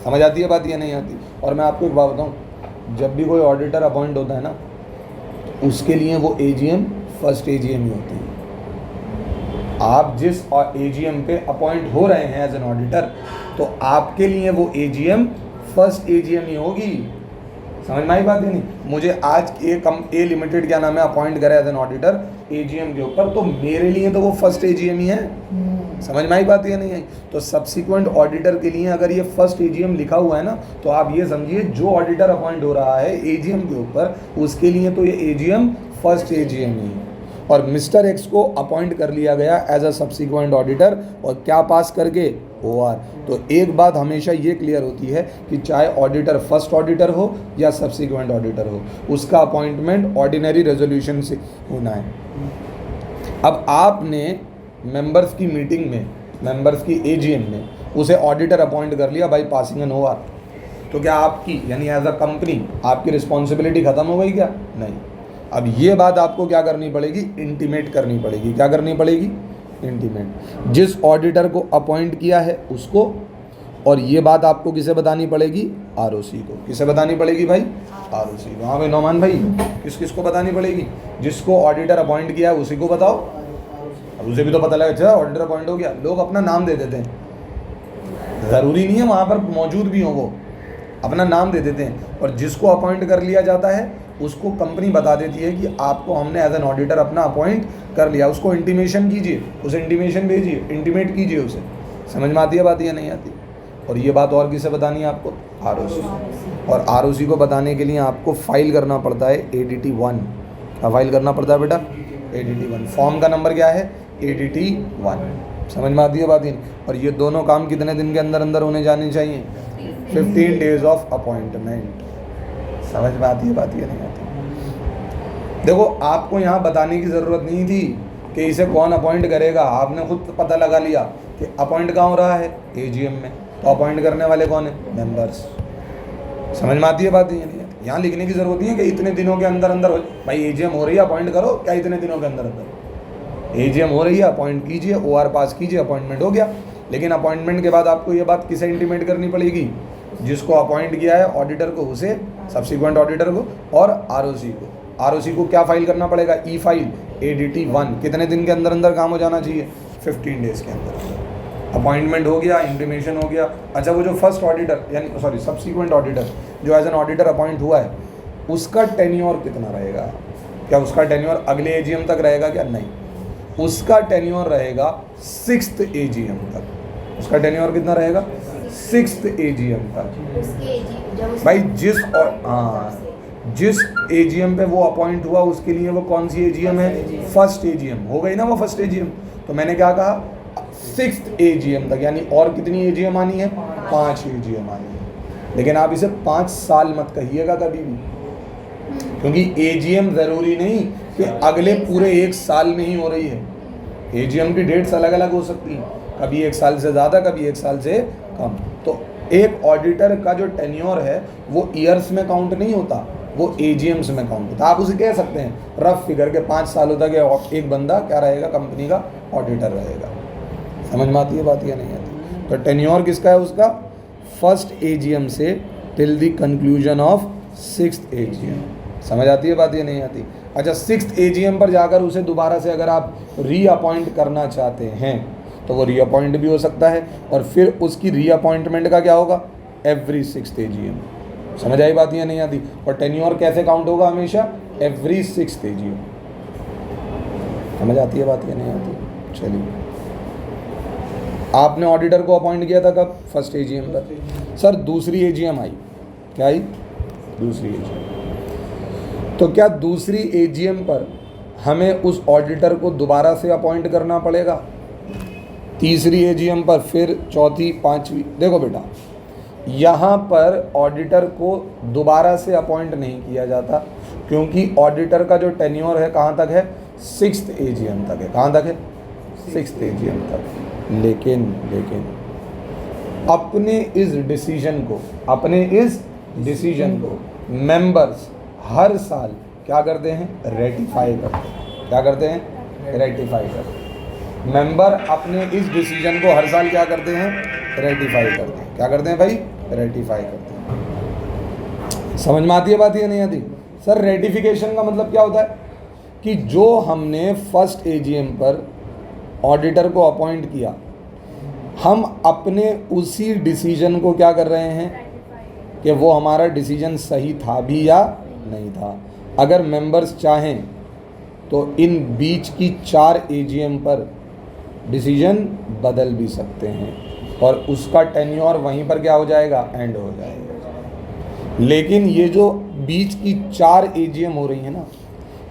[SPEAKER 1] समझ आती है बात? ये नहीं आती? और मैं आपको एक बात बताऊँ, जब भी कोई ऑडिटर अपॉइंट होता है ना, तो उसके लिए वो एजीएम फर्स्ट एजीएम ही होती है। आप जिस एजीएम पे अपॉइंट हो रहे हैं एज एन ऑडिटर, तो आपके लिए वो एजीएम फर्स्ट एजीएम ही होगी। समझ में आई बात? नहीं, मुझे आज ए लिमिटेड क्या नाम है अपॉइंट करा एज एन ऑडिटर एजीएम के ऊपर, तो मेरे लिए तो वो फर्स्ट एजीएम ही है। समझ में आई बात? ये नहीं आई? तो सब्सिक्वेंट ऑडिटर के लिए अगर ये फर्स्ट एजीएम लिखा हुआ है ना, तो आप ये समझिए जो ऑडिटर अपॉइंट हो रहा है एजीएम के ऊपर, उसके लिए तो ये एजीएम फर्स्ट एजीएम ही है। और मिस्टर एक्स को अपॉइंट कर लिया गया एज अ सब्सिक्वेंट ऑडिटर, और क्या पास करके? OR। तो एक बात हमेशा ये क्लियर होती है कि चाहे ऑडिटर फर्स्ट ऑडिटर हो या सब्सिक्वेंट ऑडिटर हो, उसका अपॉइंटमेंट ऑर्डिनरी रेजोल्यूशन से होना है। अब आपने मेंबर्स की मीटिंग में, मेंबर्स की एजीएम में उसे ऑडिटर अपॉइंट कर लिया बाई पासिंग एन OR, तो क्या आपकी यानी एज अ कंपनी आपकी रिस्पॉन्सिबिलिटी खत्म हो गई क्या? नहीं। अब ये बात आपको क्या करनी पड़ेगी? इंटीमेट करनी पड़ेगी। क्या करनी पड़ेगी? इंटीमेट। जिस ऑडिटर को अपॉइंट किया है उसको, और ये बात आपको किसे बतानी पड़ेगी? ROC को। किसे बतानी पड़ेगी भाई? ROC को। हाँ भाई नौमान भाई, किस किस को बतानी पड़ेगी? जिसको ऑडिटर अपॉइंट किया है उसी को बताओ। अब उसे भी तो पता लगा, अच्छा ऑडिटर अपॉइंट हो गया। लोग अपना नाम दे देते हैं, ज़रूरी नहीं है वहाँ पर मौजूद भी हो, वो अपना नाम दे देते हैं। और जिसको अपॉइंट कर लिया जाता है उसको कंपनी बता देती है कि आपको हमने एज एन ऑडिटर अपना अपॉइंट कर लिया। उसको इंटीमेशन कीजिए, उसे इंटीमेशन भेजिए, इंटीमेट कीजिए उसे। समझ में आती है बात या नहीं आती? और ये बात और किसे बतानी है आपको? ROC। और ROC को बताने के लिए आपको फाइल करना पड़ता है ADT 1। क्या फाइल करना पड़ता है बेटा? ADT 1। फॉर्म का नंबर क्या है? ADT 1। समझ में आती है बात? और ये दोनों काम कितने दिन के अंदर अंदर होने जाने चाहिए? 15 डेज ऑफ अपॉइंटमेंट। समझ में आती है बात या नहीं आती? देखो आपको यहाँ बताने की ज़रूरत नहीं थी कि इसे कौन अपॉइंट करेगा, आपने खुद पता लगा लिया कि अपॉइंट कहाँ हो रहा है? एजीएम में। तो अपॉइंट करने वाले कौन है? मेंबर्स। समझ में आती है बात या नहीं? यहाँ लिखने की ज़रूरत नहीं है कि इतने दिनों के अंदर अंदर भाई एजीएम हो रही है अपॉइंट करो, क्या इतने दिनों के अंदर अंदर? एजीएम हो रही है, अपॉइंट कीजिए, OR पास कीजिए, अपॉइंटमेंट हो गया। लेकिन अपॉइंटमेंट के बाद आपको ये बात किसे इंटीमेट करनी पड़ेगी? जिसको अपॉइंट किया है ऑडिटर को, उसे सब्सिक्वेंट ऑडिटर को, और ROC को। ROC को क्या फाइल करना पड़ेगा? ई फाइल ADT 1। कितने दिन के अंदर अंदर काम हो जाना चाहिए? 15 डेज़ के अंदर। अपॉइंटमेंट हो गया, इंटीमेशन हो गया। अच्छा, वो जो फर्स्ट ऑडिटर यानी सॉरी सब्सिक्वेंट ऑडिटर जो एज एन ऑडिटर अपॉइंट हुआ है, उसका टेन्योर कितना रहेगा? क्या उसका टेन्योर अगले एजीएम तक रहेगा क्या? नहीं, उसका टेन्योर रहेगा 6th एजीएम तक। उसका टेन्योर कितना रहेगा? 6th एजीएम तक। भाई जिस जिस एजीएम पे वो अपॉइंट हुआ उसके लिए वो कौन सी एजीएम है, फर्स्ट एजीएम हो गई ना वो फर्स्ट एजीएम। तो मैंने क्या कहा, 6th एजीएम तक, यानी और कितनी एजीएम आनी है, 5 एजीएम आनी है। लेकिन आप इसे 5 साल मत कहिएगा कभी भी, क्योंकि एजीएम ज़रूरी नहीं कि अगले पूरे 1 साल में ही हो रही है। एजीएम की डेट्स अलग अलग हो सकती हैं, कभी 1 साल से ज़्यादा, कभी 1 साल से कम। तो एक ऑडिटर का जो टेन्योर है वो ईयर्स में काउंट नहीं होता, वो एजीएम्स में काउंट होता है। आप उसे कह सकते हैं रफ फिगर के 5 सालों तक एक बंदा क्या रहेगा, कंपनी का ऑडिटर रहेगा। समझ में आती है बात या नहीं आती? तो टेन्योर किसका है उसका, फर्स्ट एजीएम से till the conclusion of 6th AGM. समझ आती है बात या नहीं आती? अच्छा, 6th एजीएम पर जाकर उसे दोबारा से अगर आप रीअपॉइंट करना चाहते हैं तो वो रीअपॉइंट भी हो सकता है, और फिर उसकी रीअपॉइंटमेंट का क्या होगा, एवरी 6th एजीएम। समझ आई बात या नहीं आती? और टेन्योर कैसे काउंट होगा, हमेशा एवरी 6th एजीएम। समझ आती है बात या नहीं आती? चलिए, आपने ऑडिटर को अपॉइंट किया था कब, फर्स्ट एजीएम पर। सर दूसरी एजीएम आई, क्या आई, दूसरी एजीएम। तो क्या दूसरी एजीएम पर हमें उस ऑडिटर को दोबारा से अपॉइंट करना पड़ेगा, तीसरी एजीएम पर, फिर चौथी, पांचवी? देखो बेटा, यहाँ पर ऑडिटर को दोबारा से अपॉइंट नहीं किया जाता, क्योंकि ऑडिटर का जो टेन्योर है कहाँ तक है, 6th एजीएम तक है। कहाँ तक है, 6th एजीएम तक। लेकिन अपने इस डिसीजन को मेंबर्स हर साल क्या करते हैं, रेटिफाई करते हैं। क्या करते हैं, रेटिफाई करते हैं। मेंबर अपने इस डिसीजन को हर साल क्या करते हैं, रेटिफाई करते हैं। क्या करते हैं भाई, रेटिफाई करते हैं। समझ में आती है बात या नहीं आती? सर रेटिफिकेशन का मतलब क्या होता है कि जो हमने फर्स्ट एजीएम पर ऑडिटर को अपॉइंट किया, हम अपने उसी डिसीजन को क्या कर रहे हैं कि वो हमारा डिसीजन सही था भी या नहीं था। अगर मेंबर्स चाहें तो इन बीच की 4 एजीएम पर डिसीजन बदल भी सकते हैं और उसका टेन्योर वहीं पर क्या हो जाएगा, एंड हो जाएगा। लेकिन ये जो बीच की 4 एजीएम हो रही है ना,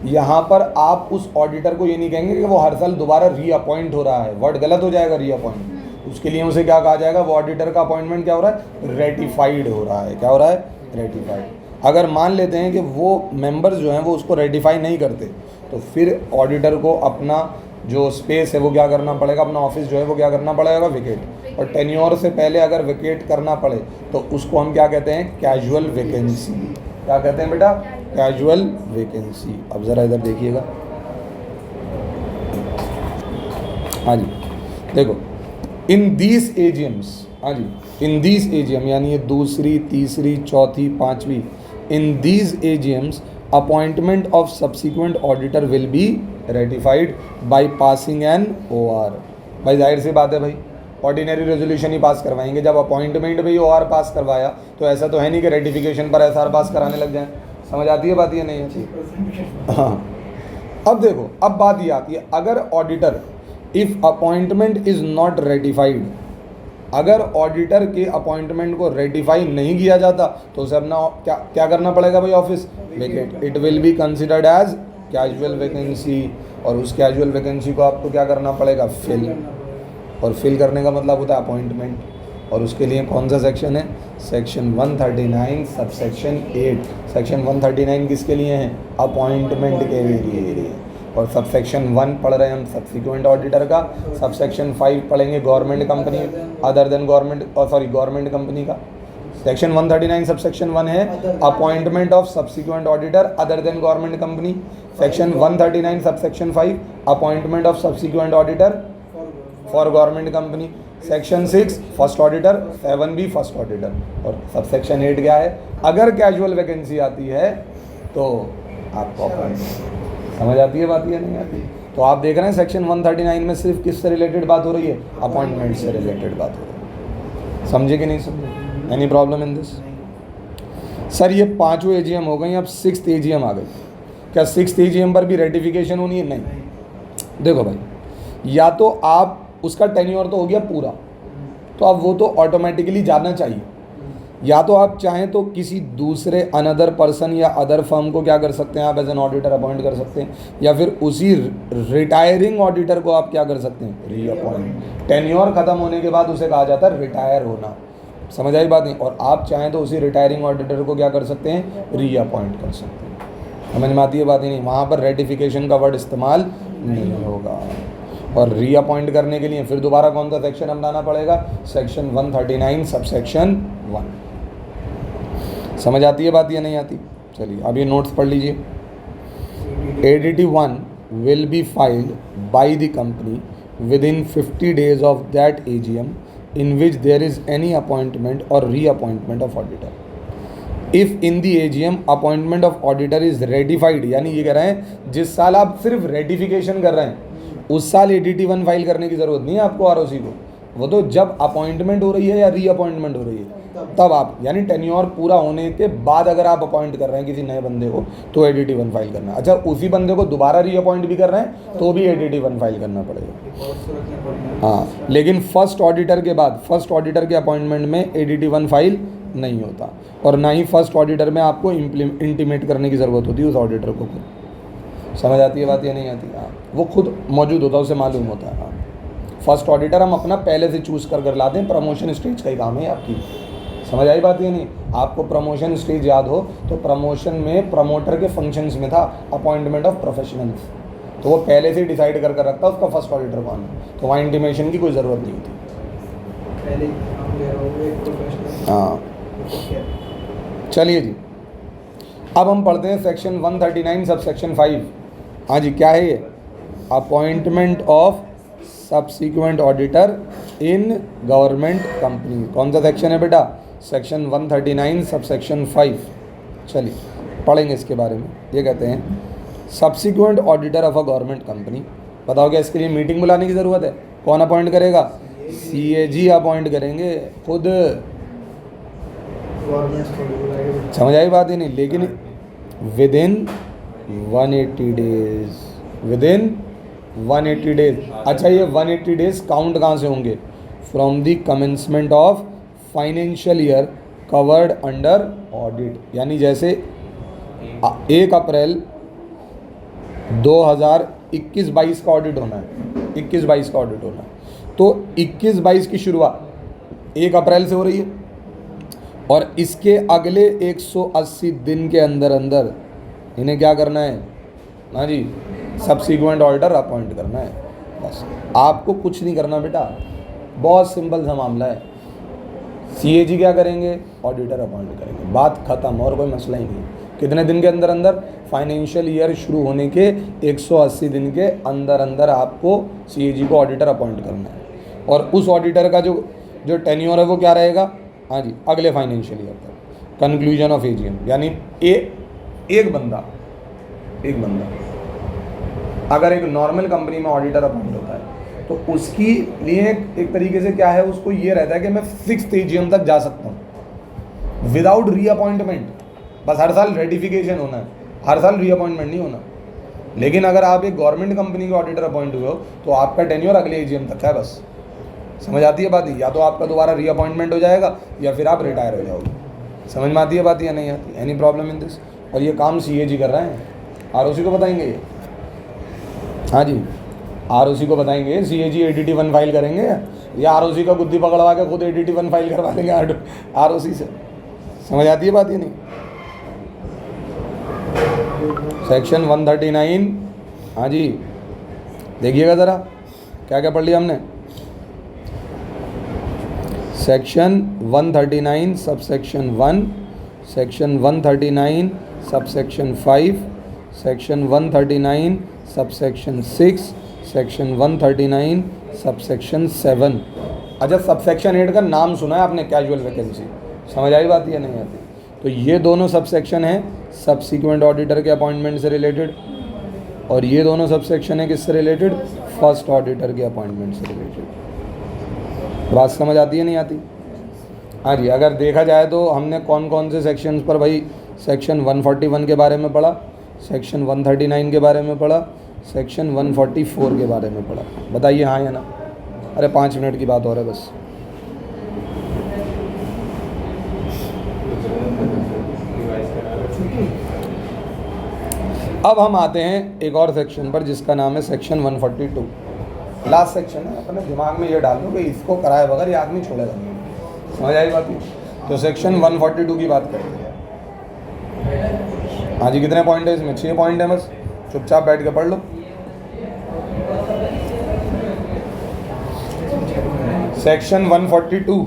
[SPEAKER 1] यहाँ पर आप उस ऑडिटर को ये नहीं कहेंगे कि वो हर साल दोबारा रीअपॉइंट हो रहा है, वर्ड गलत हो जाएगा, रीअपॉइंट। उसके लिए उसे क्या कहा जाएगा, वो ऑडिटर का अपॉइंटमेंट क्या हो रहा है, रेटिफाइड हो रहा है। क्या हो रहा है, रेटिफाइड। अगर मान लेते हैं कि वो मेंबर्स जो हैं वो उसको रेटिफाई नहीं करते, तो फिर ऑडिटर को अपना जो स्पेस है वो क्या करना पड़ेगा, अपना ऑफिस जो है वो क्या करना पड़ेगा, विकेट। और टेन्योर से पहले अगर विकेट करना पड़े तो उसको हम क्या कहते हैं, कैजुअल वैकेंसी। क्या कहते हैं बेटा, कैजुअल वैकेंसी। अब ज़रा इधर देखिएगा, हाँ जी, देखो इन दीज एजीएम्स, हाँ जी, इन दीज एजीएम यानी ये दूसरी, तीसरी, चौथी, पांचवी, in these AGMs appointment of subsequent auditor will be ratified by passing an OR। भाई जाहिर सी बात है भाई, ऑर्डिनरी रेजोल्यूशन ही पास करवाएंगे। जब अपॉइंटमेंट में ही OR पास करवाया तो ऐसा तो है नहीं कि रेटिफिकेशन पर SR पास कराने लग जाएं। समझ आती है बात ये नहीं आती? हाँ, अब देखो, अब बात ये आती है, अगर auditor if appointment is not ratified, अगर ऑडिटर के अपॉइंटमेंट को रेटिफाई नहीं किया जाता तो उसे अपना क्या करना पड़ेगा भाई, office vacate. It will be considered as casual vacancy, और उस कैजुअल वैकेंसी को आपको क्या करना पड़ेगा, फिल। और फिल करने का मतलब होता है अपॉइंटमेंट, और उसके लिए कौन सा सेक्शन है, सेक्शन 139 सबसेक्शन 8। सेक्शन 139 किसके लिए है, अपॉइंटमेंट के लिए। और सबसेक्शन 1 पढ़ रहे हैं हम सब्सिक्वेंट ऑडिटर का, सबसेक्शन 5 पढ़ेंगे government company other than government, government company का। सेक्शन 139 सबसेक्शन 1 है appointment of subsequent auditor other than government company. Section 139 subsection 5 appointment of subsequent auditor for government company. Section 6 first auditor, 7B first auditor. और subsection 8 क्या है, अगर casual vacancy आती है तो आपको अपॉइंट। समझ आती है बात या नहीं आती? तो आप देख रहे हैं सेक्शन 139 में सिर्फ किससे रिलेटेड बात हो रही है, अपॉइंटमेंट से रिलेटेड बात हो रही है। समझे कि नहीं समझे? Any problem in this? Sir ये 5 एजीएम हो गई, अब 6th एजीएम आ गई। क्या 6th एजीएम पर भी रेटिफिकेशन होनी है? नहीं। देखो भाई, या तो आप उसका टेन्योर तो हो गया पूरा, तो अब वो तो ऑटोमेटिकली जाना चाहिए। या तो आप चाहें तो किसी दूसरे अनदर पर्सन या अदर फर्म को क्या कर सकते हैं, आप एज एन ऑडिटर अपॉइंट कर सकते हैं, या फिर उसी रिटायरिंग ऑडिटर को आप क्या कर सकते हैं, रीअपॉइंट। टेन्योर खत्म होने के बाद उसे कहा जाता है रिटायर होना। समझ आई बात नहीं? और आप चाहें तो उसी रिटायरिंग ऑडिटर को क्या कर सकते हैं, रीअपॉइंट कर सकते हैं। समझ में आती है बात ही नहीं? वहाँ पर रेटिफिकेशन का वर्ड इस्तेमाल नहीं होगा। और रीअपॉइंट करने के लिए फिर दोबारा कौन सा सेक्शन अपनाना पड़ेगा, सेक्शन 139 सबसेक्शन 1। समझ आती है बात या नहीं आती? चलिए अब ये नोट्स पढ़ लीजिए। ADT 1 will be filed by the company within 50 days of that AGM in which there is any appointment or reappointment of auditor. If in the AGM appointment of auditor is ratified, यानी ये कह रहे हैं जिस साल आप सिर्फ ratification कर रहे हैं उस साल ADT 1 फाइल करने की ज़रूरत नहीं है आपको ROC को। वो तो जब अपॉइंटमेंट हो रही है या रीअपॉइंटमेंट हो रही है तब आप, यानी टेन्योर पूरा होने के बाद अगर आप अपॉइंट कर रहे हैं किसी नए बंदे को तो ADT 1 फाइल करना है। अच्छा, उसी बंदे को दोबारा रीअपॉइंट भी कर रहे हैं तो भी ADT 1 फाइल करना पड़ेगा। हाँ, लेकिन फर्स्ट ऑडिटर के बाद, फर्स्ट ऑडिटर के अपॉइंटमेंट में ADT 1 फाइल नहीं होता, और ना ही फर्स्ट ऑडिटर में आपको इंटीमेट करने की ज़रूरत होती है उस ऑडिटर को खुद। समझ आती है बात या नहीं आती? हाँ, वो खुद मौजूद होता है, उसे मालूम होता है। हाँ, फर्स्ट ऑडिटर हम अपना पहले से चूज़ कर लाते हैं, प्रमोशन स्टेज का ही काम है आपकी। समझ आई बात या नहीं? आपको प्रमोशन स्टेज याद हो तो प्रमोशन में प्रमोटर के फंक्शंस में था अपॉइंटमेंट ऑफ प्रोफेशनल्स, तो वो पहले से ही डिसाइड कर रखता उसका फर्स्ट ऑडिटर कौन है, तो वहाँ इंटीमेशन की कोई ज़रूरत नहीं थी। हाँ, चलिए जी, अब हम पढ़ते हैं सेक्शन 139 सबसेक्शन 5। हाँ जी, क्या है ये? Appointment of subsequent auditor in government company. कौन सा सेक्शन है बेटा? Section 139 subsection 5। चलिए पढ़ेंगे इसके बारे में। ये कहते हैं subsequent auditor of a government company. बताओ क्या इसके लिए मीटिंग बुलाने की ज़रूरत है? कौन अपॉइंट करेगा? CAG अपॉइंट करेंगे खुद। समझ आई बात ही नहीं? लेकिन with in 180 days, with in 180 days. अच्छा, ये 180 डेज काउंट कहाँ से होंगे? From the commencement of financial year covered under audit. यानी जैसे 1 अप्रैल 2021-22 का ऑडिट होना है, 21-22 का ऑडिट होना है, तो 21-22 की शुरुआत 1 अप्रैल से हो रही है, और इसके अगले 180 दिन के अंदर अंदर इन्हें क्या करना है? हाँ जी, सब्सिक्वेंट ऑडिटर अपॉइंट करना है। बस, आपको कुछ नहीं करना बेटा, बहुत सिंपल सा मामला है। CAG क्या करेंगे? ऑडिटर अपॉइंट करेंगे, बात खत्म, और कोई मसला ही नहीं। कितने दिन के अंदर अंदर? फाइनेंशियल ईयर शुरू होने के 180 दिन के अंदर अंदर आपको CAG को ऑडिटर अपॉइंट करना है, और उस ऑडिटर का जो टेन्योर है वो क्या रहेगा? हाँ जी, अगले फाइनेंशियल ईयर तक, कंक्लूजन ऑफ AGM। यानी एक बंदा अगर एक नॉर्मल कंपनी में ऑडिटर अपॉइंट होता है तो उसकी लिए एक तरीके से क्या है, उसको ये रहता है कि मैं 6th AGM तक जा सकता हूँ विदाउट रीअपॉइंटमेंट। बस हर साल रेटिफिकेशन होना है, हर साल रीअपॉइंटमेंट नहीं होना। लेकिन अगर आप एक गवर्नमेंट कंपनी के ऑडिटर अपॉइंट हुए हो तो आपका टेन्योर अगले AGM तक है बस। समझ आती है बात? या तो आपका दोबारा रीअपॉइंटमेंट हो जाएगा या फिर आप रिटायर हो जाओगे। समझ में आती है बात या नहीं आती? Any problem in this? और ये काम CAG कर रहे हैं, ROC को बताएंगे ये। हाँ जी, ROC को बताएंगे, CAG ADT 1 फाइल करेंगे या ROC का गुद्दी पकड़वा के खुद ADT 1 फाइल करवा देंगे ROC से। समझ आती है बात या नहीं? सेक्शन 139। हाँ जी, देखिएगा ज़रा क्या क्या पढ़ लिया हमने। Section 139 subsection 1, section 139 subsection 5, section 139 subsection 6, section 139 subsection 7। अच्छा, सबसेक्शन 8 का नाम सुना है आपने? Casual vacancy. समझ आई बात या नहीं आती? तो ये दोनों सबसेक्शन है सब्सिक्वेंट ऑडिटर के अपॉइंटमेंट से रिलेटेड, और ये दोनों सबसेक्शन है किससे रिलेटेड? फर्स्ट ऑडिटर के अपॉइंटमेंट से रिलेटेड। बात समझ आती है नहीं आती? हाँ जी, अगर देखा जाए तो हमने कौन कौन से सेक्शंस पर भाई, सेक्शन 141 के बारे में पढ़ा, सेक्शन 139 के बारे में पढ़ा, सेक्शन 144 के बारे में पढ़ा। बताइए हाँ या ना? अरे 5 मिनट की बात हो रहा है बस। अब हम आते हैं एक और सेक्शन पर जिसका नाम है सेक्शन 142। लास्ट सेक्शन है, अपने दिमाग में ये डाल दो कि इसको कराए बगैर ये आदमी छोड़ेगा नहीं। समझ आई बात? तो सेक्शन 142 की बात करेंगे। हाँ जी, कितने पॉइंट है इसमें? 6 पॉइंट है बस, चुपचाप बैठ के पढ़ लो। सेक्शन 142,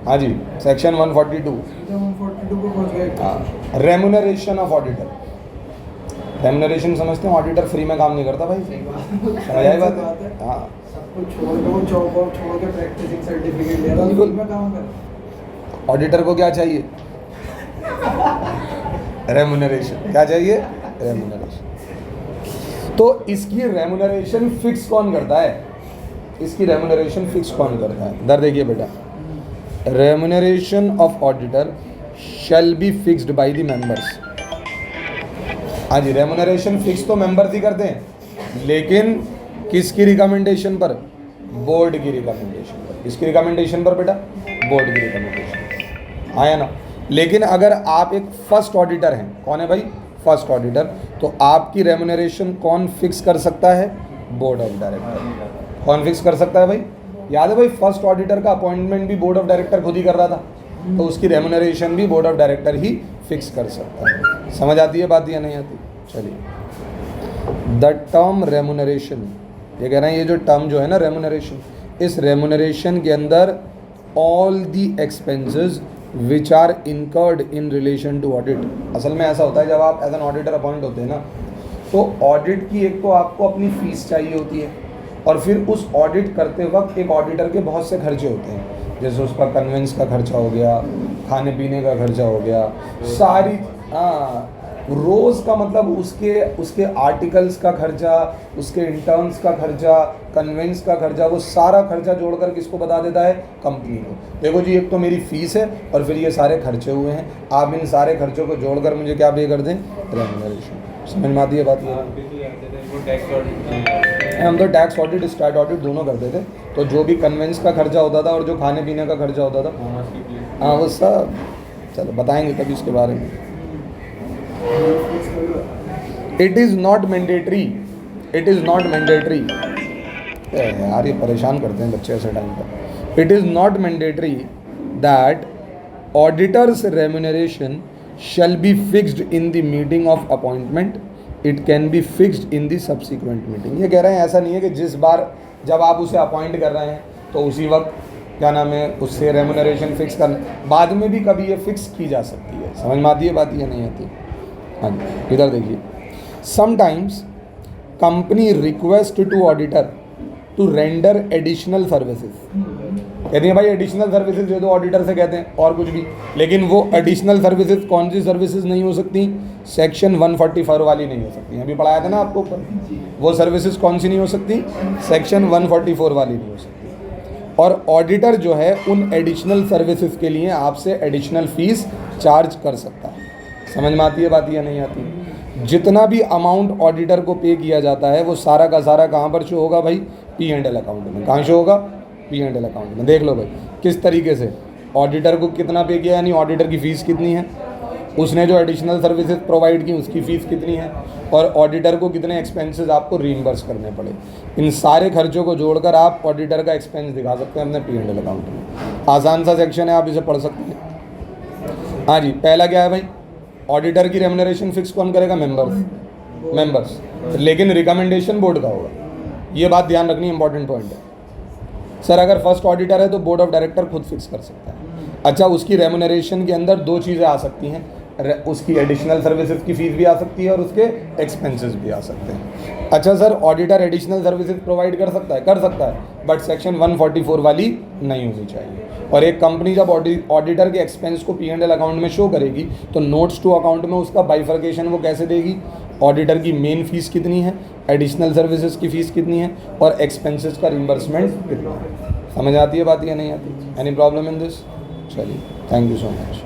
[SPEAKER 1] हाँ जी, सेक्शन 142।
[SPEAKER 2] 142 को पहुंच गए।
[SPEAKER 1] हाँ, रेम्यूनरेशन ऑफ ऑडिटर। रेम्यूनरेशन समझते हैं, ऑडिटर फ्री में काम नहीं करता भाई। समझ आई बात? हाँ,
[SPEAKER 2] सब कुछ छोड़ दो, जॉब वॉब छोड़ के प्रैक्टिसिंग सर्टिफिकेट ले रहा
[SPEAKER 1] बिल्कुल।
[SPEAKER 2] में काम कर।
[SPEAKER 1] ऑडिटर को क्या चाहिए? रेम्यूनरेशन। क्या चाहिए? रेम्यूनरेशन। तो इसकी रेम्यूनरेशन फिक्स कौन करता है? इसकी रेम्यूनरेशन फिक्स कौन करता है? इधर देखिए बेटा, remuneration of auditor shall be fixed by the members. हाँ जी, रेम्यूनरेशन फिक्स तो मेंबर्स ही करते हैं, लेकिन किसकी रिकमेंडेशन पर? बोर्ड की रिकमेंडेशन पर। किसकी रिकमेंडेशन पर बेटा? बोर्ड की रिकमेंडेशन। आया ना? लेकिन अगर आप एक फर्स्ट ऑडिटर हैं, कौन है भाई? फर्स्ट ऑडिटर, तो आपकी रेम्यूनरेशन कौन फिक्स कर सकता है? Board of director. कौन फिक्स कर सकता है भाई? याद है भाई, फर्स्ट ऑडिटर का अपॉइंटमेंट भी बोर्ड ऑफ डायरेक्टर खुद ही कर रहा था, तो उसकी रेम्यूनरेशन भी board of director he fix कर सकता है। समझ आती है बात या नहीं आती? चलिए, द टर्म रेम्यूनरेशन, ये कह रहे हैं ये जो टर्म जो है ना रेम्यूनरेशन, इस रेम्यूनरेशन के अंदर all the expenses which are incurred in relation to audit. असल में ऐसा होता है, जब आप एज एन ऑडिटर अपॉइंट होते हैं ना, तो ऑडिट की एक तो आपको अपनी फीस चाहिए होती है, और फिर उस ऑडिट करते वक्त एक ऑडिटर के बहुत से खर्चे होते हैं, जैसे उसका कन्वेंस का खर्चा हो गया, खाने पीने का खर्चा हो गया, सारी, हाँ, रोज़ का मतलब उसके आर्टिकल्स का खर्चा, उसके इंटर्न्स का खर्चा, कन्वेंस का खर्चा, वो सारा खर्चा जोड़कर किसको बता देता है? कंपनी को। देखो जी, एक तो मेरी फीस है और फिर ये सारे खर्चे हुए हैं, आप इन सारे खर्चों को जोड़कर मुझे क्या पे कर दें? रेम्यूनरेशन। समझ में आती है बात? हम तो टैक्स ऑडिट, स्टैट ऑडिट दोनों करते थे, तो जो भी कन्वेंस का खर्चा होता था और जो खाने पीने का खर्चा होता था, हाँ वो सब चलो बताएंगे कभी इसके बारे में। It is not mandatory, it is not mandatory, यार ये परेशान करते हैं बच्चे ऐसे टाइम पर। It is not mandatory that auditors remuneration shall be fixed in the meeting of appointment, it can be fixed in the subsequent meeting। ये कह रहे हैं ऐसा नहीं है कि जिस बार जब आप उसे अपॉइंट कर रहे हैं तो उसी वक्त क्या नाम है उससे रेम्यूनरेशन फिक्स करना, बाद में भी कभी ये फिक्स की जा सकती है। समझ में आती है बात या नहीं आती? हाँ जी, इधर देखिए, sometimes company request to auditor to render additional services. कहते हैं भाई एडिशनल सर्विसेज दे दो, ऑडिटर से कहते हैं और कुछ भी, लेकिन वो एडिशनल सर्विसेज कौन सी सर्विसेज नहीं हो सकती? सेक्शन 144 वाली नहीं हो सकती। अभी पढ़ाया था ना आपको ऊपर, वो सर्विसेज कौन सी नहीं हो सकती? सेक्शन 144 वाली नहीं हो सकती। और ऑडिटर जो है उन एडिशनल सर्विसेज के लिए आपसे एडिशनल फीस चार्ज कर सकता है। समझ में आती है बात या नहीं आती? जितना भी अमाउंट ऑडिटर को पे किया जाता है वो सारा का सारा कहाँ पर शो होगा भाई? P&L अकाउंट में। कहाँ शो होगा? P&L अकाउंट में। देख लो भाई किस तरीके से ऑडिटर को कितना पे किया, यानी ऑडिटर की फ़ीस कितनी है, उसने जो एडिशनल सर्विसेज प्रोवाइड की उसकी फ़ीस कितनी है, और ऑडिटर को कितने एक्सपेंसेस आपको रीइंबर्स करने पड़े। इन सारे खर्चों को जोड़कर आप ऑडिटर का एक्सपेंस दिखा सकते हैं अपने P&L अकाउंट में। आसान सा सेक्शन है, आप इसे पढ़ सकते हैं। हाँ जी, पहला क्या है भाई? ऑडिटर की रेम्यूनरेशन फिक्स कौन करेगा? मेंबर्स। लेकिन रिकमेंडेशन बोर्ड का होगा। ये बात ध्यान रखनी, इंपॉर्टेंट पॉइंट है। सर अगर फर्स्ट ऑडिटर है तो बोर्ड ऑफ डायरेक्टर खुद फिक्स कर सकता है। अच्छा, उसकी रेम्यूनरेशन के अंदर दो चीज़ें आ सकती हैं, उसकी एडिशनल सर्विसेज की फीस भी आ सकती है और उसके एक्सपेंसेस भी आ सकते हैं। अच्छा sir, auditor additional services provide कर सकता है? कर सकता है, बट सेक्शन 144 वाली नहीं होनी चाहिए। और एक कंपनी जब ऑडिटर के एक्सपेंस को P&L अकाउंट में शो करेगी तो नोट्स टू अकाउंट में उसका बाइफर्केशन वो कैसे देगी? ऑडिटर की मेन फीस कितनी है, एडिशनल सर्विसेज की फ़ीस कितनी है, और एक्सपेंसेस का रिम्बर्समेंट कितना है। समझ आती है बात या नहीं आती? Any problem in this? चलिए, थैंक यू सो मच।